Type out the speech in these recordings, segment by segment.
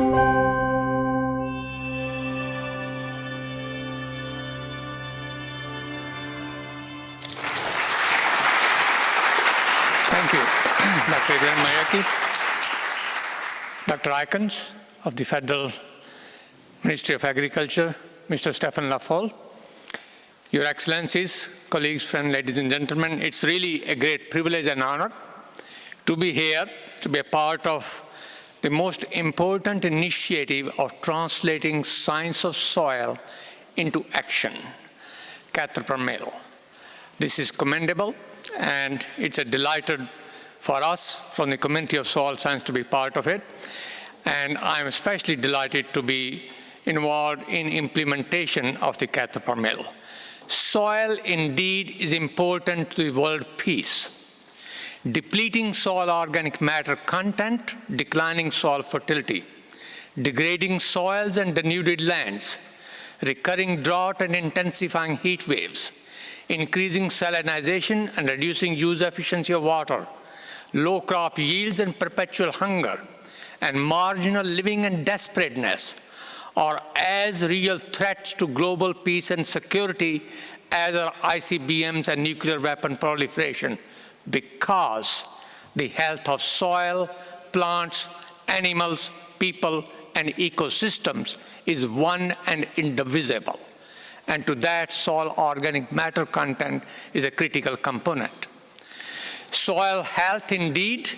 Thank you, Dr. Ibrahim Mayaki. Dr. Aikens of the Federal Ministry of Agriculture, Mr. Stephen Laffolle, Your Excellencies, colleagues, friends, ladies and gentlemen, it's really a great privilege and honor to be here, to be a part of the most important initiative of translating science of soil into action, Khyatra Parmelo. This is commendable, and it's a delight for us from the Community of Soil Science to be part of it. And I'm especially delighted to be involved in implementation of the Khyatra Parmelo. Soil indeed is important to the world peace. Depleting soil organic matter content, declining soil fertility, degrading soils and denuded lands, recurring drought and intensifying heat waves, increasing salinization and reducing use efficiency of water, low crop yields and perpetual hunger, and marginal living and desperateness are as real threats to global peace and security as are ICBMs and nuclear weapon proliferation, because the health of soil, plants, animals, people, and ecosystems is one and indivisible. And to that, soil organic matter content is a critical component. Soil health, indeed,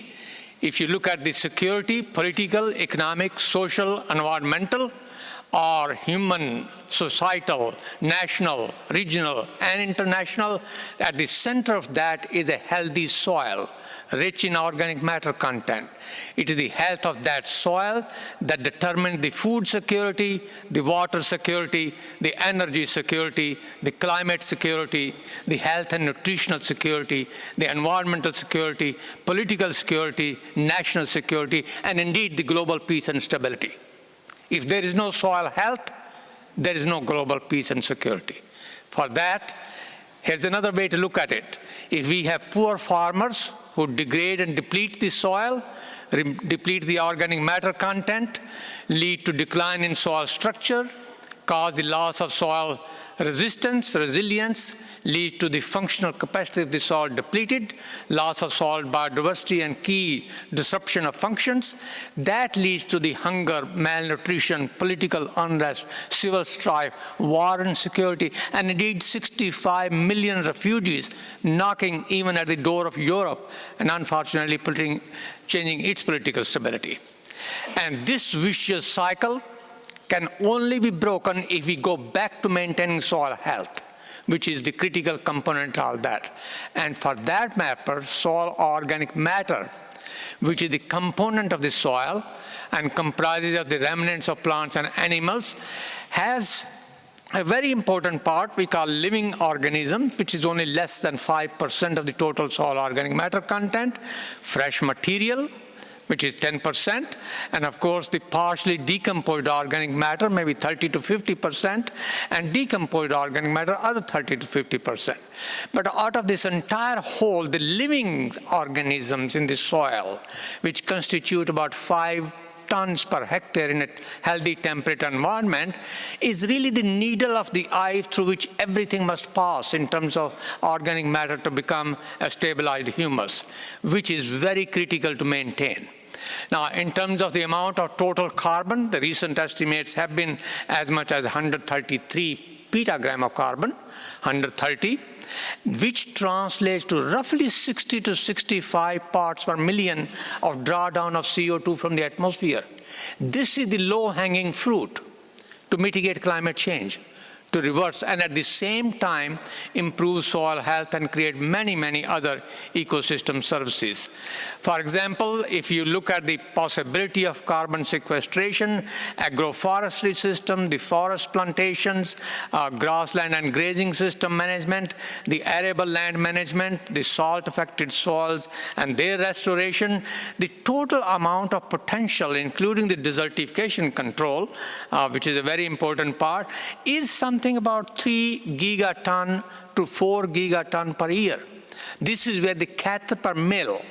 if you look at the security, political, economic, social, environmental, or human, societal, national, regional, and international, at the center of that is a healthy soil, rich in organic matter content. It is the health of that soil that determines the food security, the water security, the energy security, the climate security, the health and nutritional security, the environmental security, political security, national security, and indeed the global peace and stability. If there is no soil health, there is no global peace and security. For that, here's another way to look at it. If we have poor farmers who degrade and deplete the soil, deplete the organic matter content, lead to decline in soil structure, cause the loss of soil resistance, resilience, lead to the functional capacity of the soil depleted, loss of soil biodiversity and key disruption of functions. That leads to the hunger, malnutrition, political unrest, civil strife, war insecurity, and indeed 65 million refugees knocking even at the door of Europe and unfortunately changing its political stability. And this vicious cycle can only be broken if we go back to maintaining soil health, which is the critical component of all that. And for that matter, soil organic matter, which is the component of the soil and comprises of the remnants of plants and animals, has a very important part we call living organisms, which is only less than 5% of the total soil organic matter content, fresh material, which is 10%, and of course the partially decomposed organic matter, maybe 30 to 50%, and decomposed organic matter, other 30 to 50%. But out of this entire whole, the living organisms in the soil, which constitute about 5 tons per hectare in a healthy temperate environment, is really the needle of the eye through which everything must pass in terms of organic matter to become a stabilized humus, which is very critical to maintain. Now, in terms of the amount of total carbon, the recent estimates have been as much as 133 petagram of carbon, 130, which translates to roughly 60 to 65 parts per million of drawdown of CO2 from the atmosphere. This is the low-hanging fruit to mitigate climate change, to reverse and at the same time improve soil health and create many, many other ecosystem services. For example, if you look at the possibility of carbon sequestration, agroforestry system, the forest plantations, grassland and grazing system management, the arable land management, the salt-affected soils and their restoration, the total amount of potential, including the desertification control, which is a very important part, is something about 3 gigaton to 4 gigaton per year. This is where the Khyatra Parmelo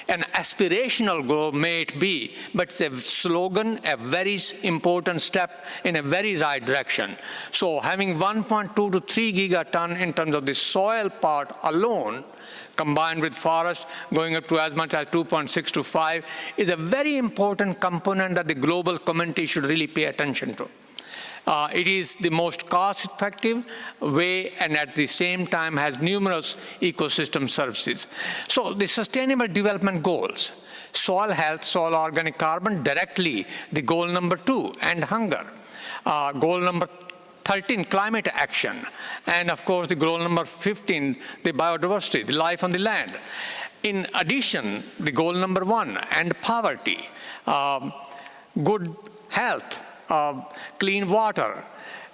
An aspirational goal may it be, but it's a slogan, a very important step in a very right direction. So having 1.2 to 3 gigaton in terms of the soil part alone, combined with forest going up to as much as 2.6 to 5, is a very important component that the global community should really pay attention to. It is the most cost-effective way and at the same time has numerous ecosystem services. So the Sustainable Development Goals, soil health, soil organic carbon, directly the goal number 2, end hunger. Goal number 13, climate action. And of course the goal number 15, the biodiversity, the life on the land. In addition, the goal number 1, end poverty, good health, clean water,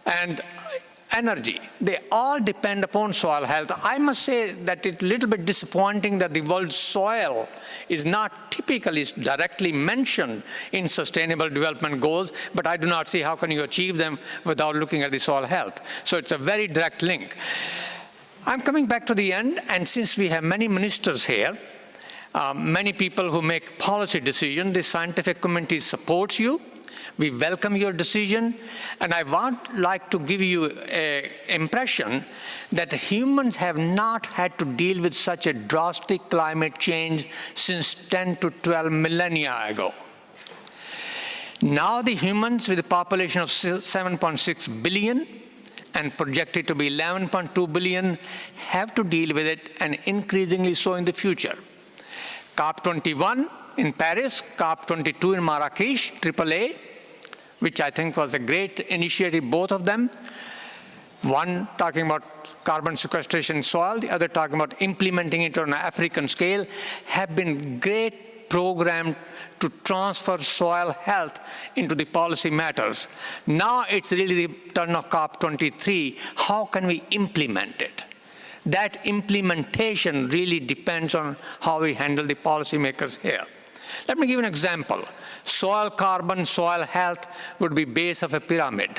and energy. They all depend upon soil health. I must say that it's a little bit disappointing that the world's soil is not typically directly mentioned in Sustainable Development Goals, but I do not see how can you achieve them without looking at the soil health. So it's a very direct link. I'm coming back to the end, and since we have many ministers here, many people who make policy decisions, the scientific community supports you. We welcome your decision, and I would like to give you an impression that humans have not had to deal with such a drastic climate change since 10 to 12 millennia ago. Now the humans with a population of 7.6 billion and projected to be 11.2 billion have to deal with it, and increasingly so in the future. COP21 in Paris, COP22 in Marrakesh, AAA, which I think was a great initiative, both of them. One talking about carbon sequestration in soil, the other talking about implementing it on an African scale, have been great programs to transfer soil health into the policy matters. Now it's really the turn of COP23. How can we implement it? That implementation really depends on how we handle the policymakers here. Let me give an example. Soil carbon, soil health would be base of a pyramid.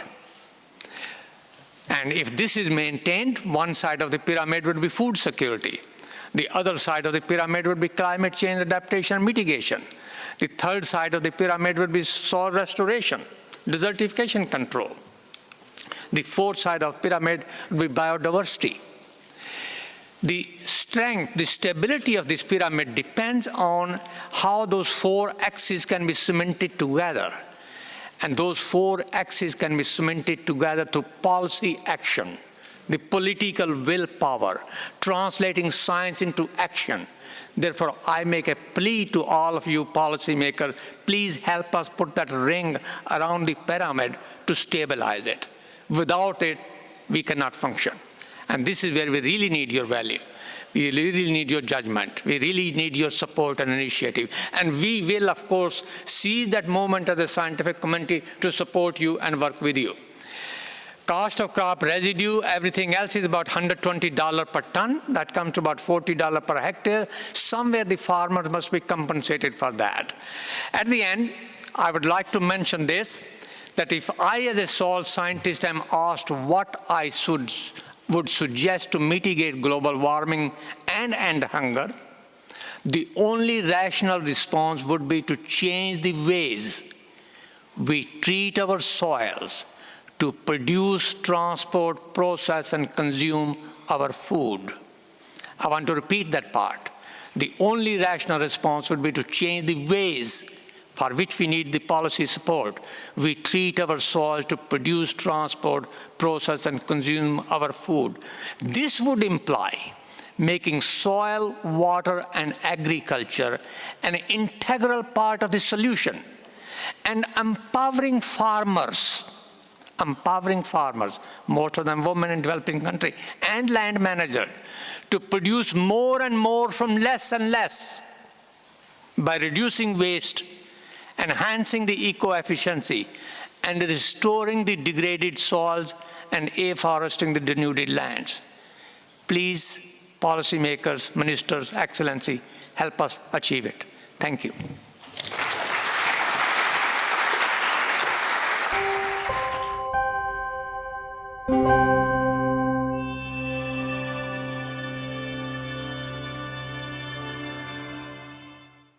And if this is maintained, one side of the pyramid would be food security. The other side of the pyramid would be climate change adaptation and mitigation. The third side of the pyramid would be soil restoration, desertification control. The fourth side of the pyramid would be biodiversity. The strength, the stability of this pyramid depends on how those 4 axes can be cemented together. And those 4 axes can be cemented together through policy action, the political willpower, translating science into action. Therefore, I make a plea to all of you policymakers, please help us put that ring around the pyramid to stabilize it. Without it, we cannot function. And this is where we really need your value. We really need your judgment. We really need your support and initiative. And we will, of course, seize that moment as a scientific community to support you and work with you. Cost of crop residue, everything else is about $120 per ton. That comes to about $40 per hectare. Somewhere the farmers must be compensated for that. At the end, I would like to mention this, that if I as a soil scientist am asked what I would suggest to mitigate global warming and end hunger, the only rational response would be to change the ways we treat our soils to produce, transport, process, and consume our food. I want to repeat that part. The only rational response would be to change the ways for which we need the policy support. We treat our soil to produce, transport, process, and consume our food. This would imply making soil, water, and agriculture an integral part of the solution, and empowering farmers, most of them women in developing countries, and land managers, to produce more and more from less and less by reducing waste, enhancing the eco-efficiency, and restoring the degraded soils and afforesting the denuded lands. Please, policymakers, ministers, Excellency, help us achieve it. Thank you.